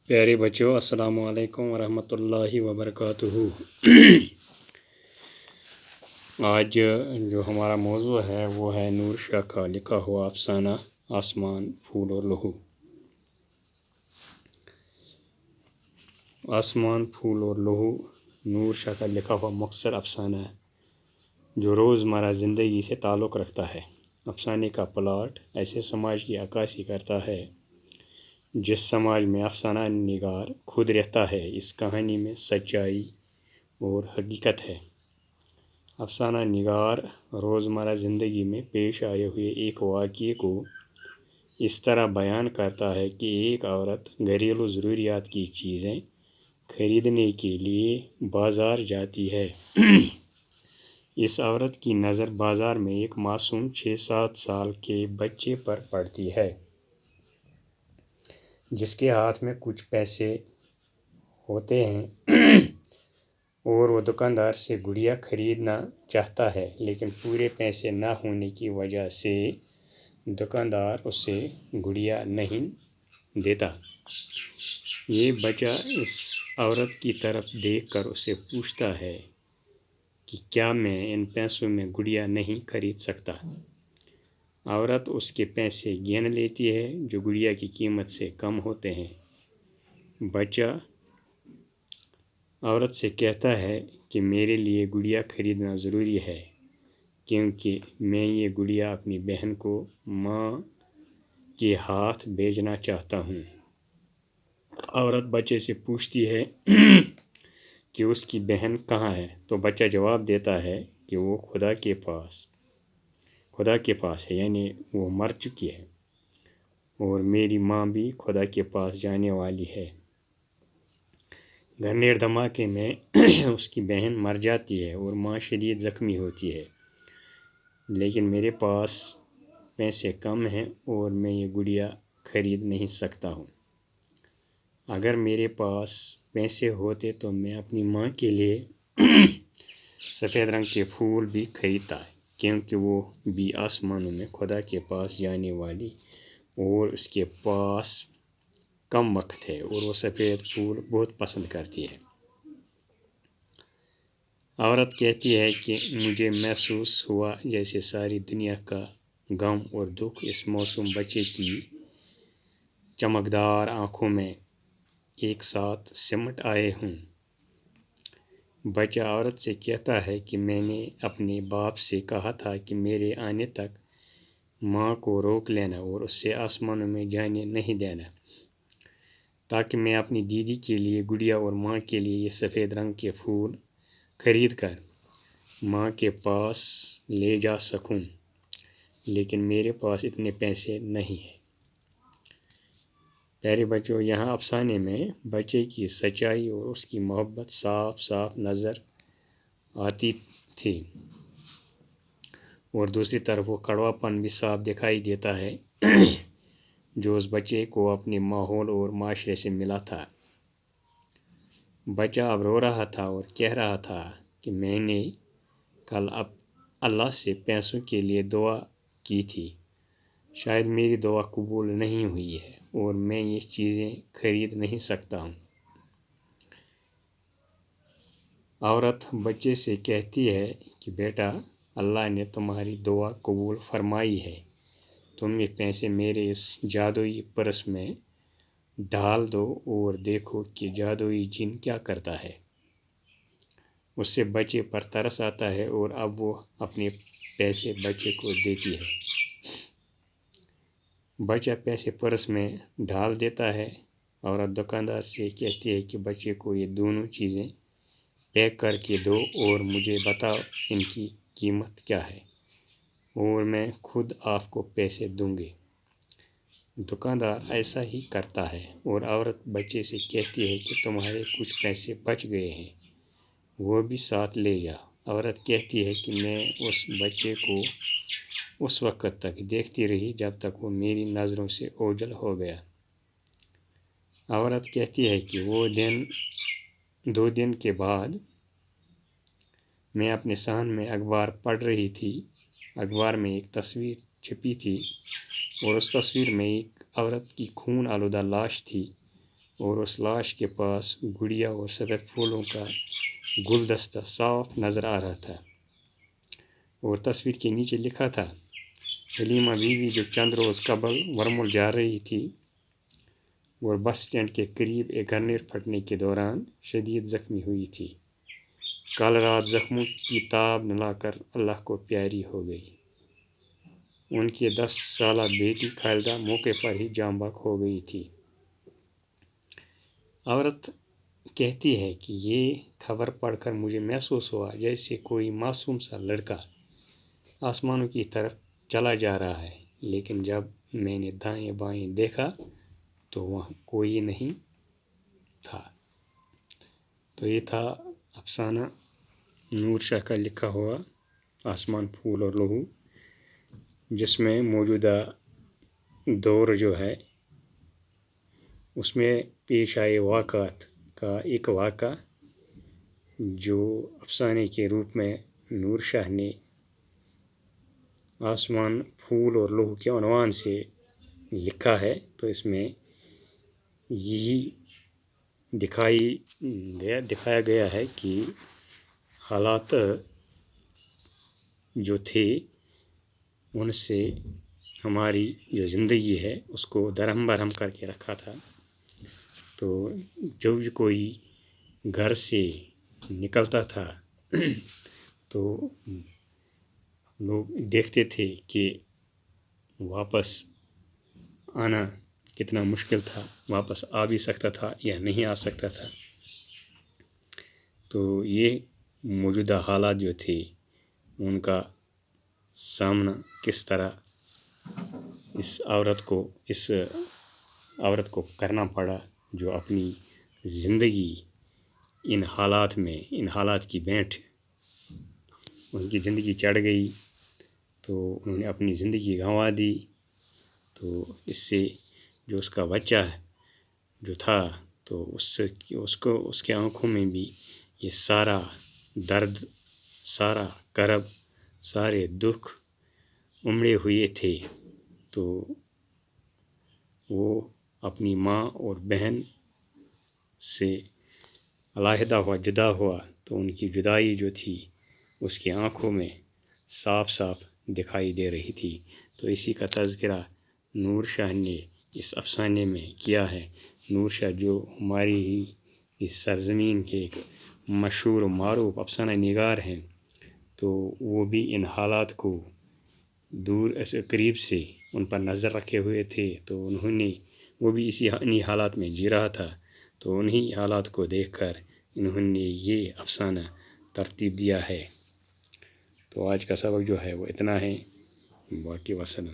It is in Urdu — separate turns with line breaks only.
پیارے بچوں، السلام علیکم ورحمۃ اللہ وبرکاتہ۔ آج جو ہمارا موضوع ہے وہ ہے نور شاہ کا لکھا ہوا افسانہ آسمان، پھول اور لہو۔ آسمان، پھول اور لہو نور شاہ کا لکھا ہوا مختصر افسانہ ہے جو روزمرہ زندگی سے تعلق رکھتا ہے۔ افسانے کا پلاٹ ایسے سماج کی عکاسی کرتا ہے جس سماج میں افسانہ نگار خود رہتا ہے۔ اس کہانی میں سچائی اور حقیقت ہے۔ افسانہ نگار روزمرہ زندگی میں پیش آئے ہوئے ایک واقعے کو اس طرح بیان کرتا ہے کہ ایک عورت گھریلو ضروریات کی چیزیں خریدنے کے لیے بازار جاتی ہے۔ اس عورت کی نظر بازار میں ایک معصوم 6-7 سال کے بچے پر پڑتی ہے جس کے ہاتھ میں کچھ پیسے ہوتے ہیں اور وہ دکاندار سے گڑیا خریدنا چاہتا ہے، لیکن پورے پیسے نہ ہونے کی وجہ سے دکاندار اسے گڑیا نہیں دیتا۔ یہ بچہ اس عورت کی طرف دیکھ کر اسے پوچھتا ہے کہ کیا میں ان پیسوں میں گڑیا نہیں خرید سکتا؟ عورت اس کے پیسے گن لیتی ہے جو گڑیا کی قیمت سے کم ہوتے ہیں۔ بچہ عورت سے کہتا ہے کہ میرے لیے گڑیا خریدنا ضروری ہے کیونکہ میں یہ گڑیا اپنی بہن کو ماں کے ہاتھ بھیجنا چاہتا ہوں۔ عورت بچے سے پوچھتی ہے کہ اس کی بہن کہاں ہے، تو بچہ جواب دیتا ہے کہ وہ خدا کے پاس ہے، یعنی وہ مر چکی ہے، اور میری ماں بھی خدا کے پاس جانے والی ہے۔ گھنیر دھماکے میں اس کی بہن مر جاتی ہے اور ماں شدید زخمی ہوتی ہے، لیکن میرے پاس پیسے کم ہیں اور میں یہ گڑیا خرید نہیں سکتا ہوں۔ اگر میرے پاس پیسے ہوتے تو میں اپنی ماں کے لیے سفید رنگ کے پھول بھی خریدتا کیونکہ وہ بھی آسمانوں میں خدا کے پاس جانے والی اور اس کے پاس کم وقت ہے اور وہ سفید پھول بہت پسند کرتی ہے۔ عورت کہتی ہے کہ مجھے محسوس ہوا جیسے ساری دنیا کا غم اور دکھ اس معصوم بچے کی چمکدار آنکھوں میں ایک ساتھ سمٹ آئے ہوں۔ بچہ عورت سے کہتا ہے کہ میں نے اپنے باپ سے کہا تھا کہ میرے آنے تک ماں کو روک لینا اور اسے آسمانوں میں جانے نہیں دینا تاکہ میں اپنی دیدی کے لیے گڑیا اور ماں کے لیے یہ سفید رنگ کے پھول خرید کر ماں کے پاس لے جا سکوں، لیکن میرے پاس اتنے پیسے نہیں ہیں۔ پیارے بچوں، یہاں افسانے میں بچے کی سچائی اور اس کی محبت صاف صاف نظر آتی تھی، اور دوسری طرف وہ کڑوا پن بھی صاف دکھائی دیتا ہے جو اس بچے کو اپنے ماحول اور معاشرے سے ملا تھا۔ بچہ اب رو رہا تھا اور کہہ رہا تھا کہ میں نے کل اللہ سے پیسوں کے لیے دعا کی تھی، شاید میری دعا قبول نہیں ہوئی ہے اور میں یہ چیزیں خرید نہیں سکتا ہوں۔ عورت بچے سے کہتی ہے کہ بیٹا، اللہ نے تمہاری دعا قبول فرمائی ہے، تم یہ پیسے میرے اس جادوئی پرس میں ڈال دو اور دیکھو کہ جادوئی جن کیا کرتا ہے۔ اس سے بچے پر ترس آتا ہے اور اب وہ اپنے پیسے بچے کو دیتی ہے۔ بچہ پیسے پرس میں ڈال دیتا ہے۔ عورت دکاندار سے کہتی ہے کہ بچے کو یہ دونوں چیزیں پیک کر کے دو اور مجھے بتاؤ ان کی قیمت کیا ہے اور میں خود آپ کو پیسے دوں گی۔ دکاندار ایسا ہی کرتا ہے اور عورت بچے سے کہتی ہے کہ تمہارے کچھ پیسے بچ گئے ہیں، وہ بھی ساتھ لے جا۔ عورت کہتی ہے کہ میں اس بچے کو اس وقت تک دیکھتی رہی جب تک وہ میری نظروں سے اوجھل ہو گیا۔ عورت کہتی ہے کہ وہ 2 دن کے بعد میں اپنے صحن میں اخبار پڑھ رہی تھی۔ اخبار میں ایک تصویر چھپی تھی اور اس تصویر میں ایک عورت کی خون آلودہ لاش تھی اور اس لاش کے پاس گڑیا اور سفید پھولوں کا گلدستہ صاف نظر آ رہا تھا، اور تصویر کے نیچے لکھا تھا، حلیمہ بیوی جو چند روز قبل ورمل جا رہی تھی اور بس اسٹینڈ کے قریب ایک گرنیڈ پھٹنے کے دوران شدید زخمی ہوئی تھی، کل رات زخموں کی تاب نہ لا کر اللہ کو پیاری ہو گئی۔ ان کی 10 سالہ بیٹی خالدہ موقع پر ہی جاں بحق ہو گئی تھی۔ عورت کہتی ہے کہ یہ خبر پڑھ کر مجھے محسوس ہوا جیسے کوئی معصوم سا لڑکا آسمانوں کی طرف چلا جا رہا ہے، لیکن جب میں نے دائیں بائیں دیکھا تو وہاں کوئی نہیں تھا۔ تو یہ تھا افسانہ نور شاہ کا لکھا ہوا آسمان، پھول اور لہو، جس میں موجودہ دور جو ہے اس میں پیش آئے واقعات کا ایک واقعہ جو افسانے کے روپ میں نور شاہ نے آسمان، پھول اور لہو کے عنوان سے لکھا ہے۔ تو اس میں یہی دکھایا گیا ہے کہ حالات جو تھے ان سے ہماری جو زندگی ہے اس کو درہم کر کے رکھا تھا۔ تو جب کوئی گھر سے نکلتا تھا تو لوگ دیکھتے تھے کہ واپس آنا کتنا مشکل تھا، واپس آ بھی سکتا تھا یا نہیں آ سکتا تھا۔ تو یہ موجودہ حالات جو تھے ان کا سامنا کس طرح اس عورت کو کرنا پڑا جو اپنی زندگی ان حالات کی بھینٹ ان کی زندگی چڑھ گئی، تو انہوں نے اپنی زندگی گنوا دی۔ تو اس سے جو اس کا بچہ جو تھا تو اس کے آنکھوں میں بھی یہ سارا درد، سارا کرب، سارے دکھ امڑے ہوئے تھے۔ تو وہ اپنی ماں اور بہن سے علیحدہ ہوا، جدا ہوا، تو ان کی جدائی جو تھی اس کی آنکھوں میں صاف صاف دکھائی دے رہی تھی۔ تو اسی کا تذکرہ نور شاہ نے اس افسانے میں کیا ہے۔ نور شاہ جو ہماری ہی اس سرزمین کے ایک مشہور و معروف افسانہ نگار ہیں، تو وہ بھی ان حالات کو دور سے قریب سے ان پر نظر رکھے ہوئے تھے۔ تو وہ بھی انہی حالات میں جی رہا تھا، تو انہی حالات کو دیکھ کر انہوں نے یہ افسانہ ترتیب دیا ہے۔ تو آج کا سبق جو ہے وہ اتنا ہے، باقی وسلام۔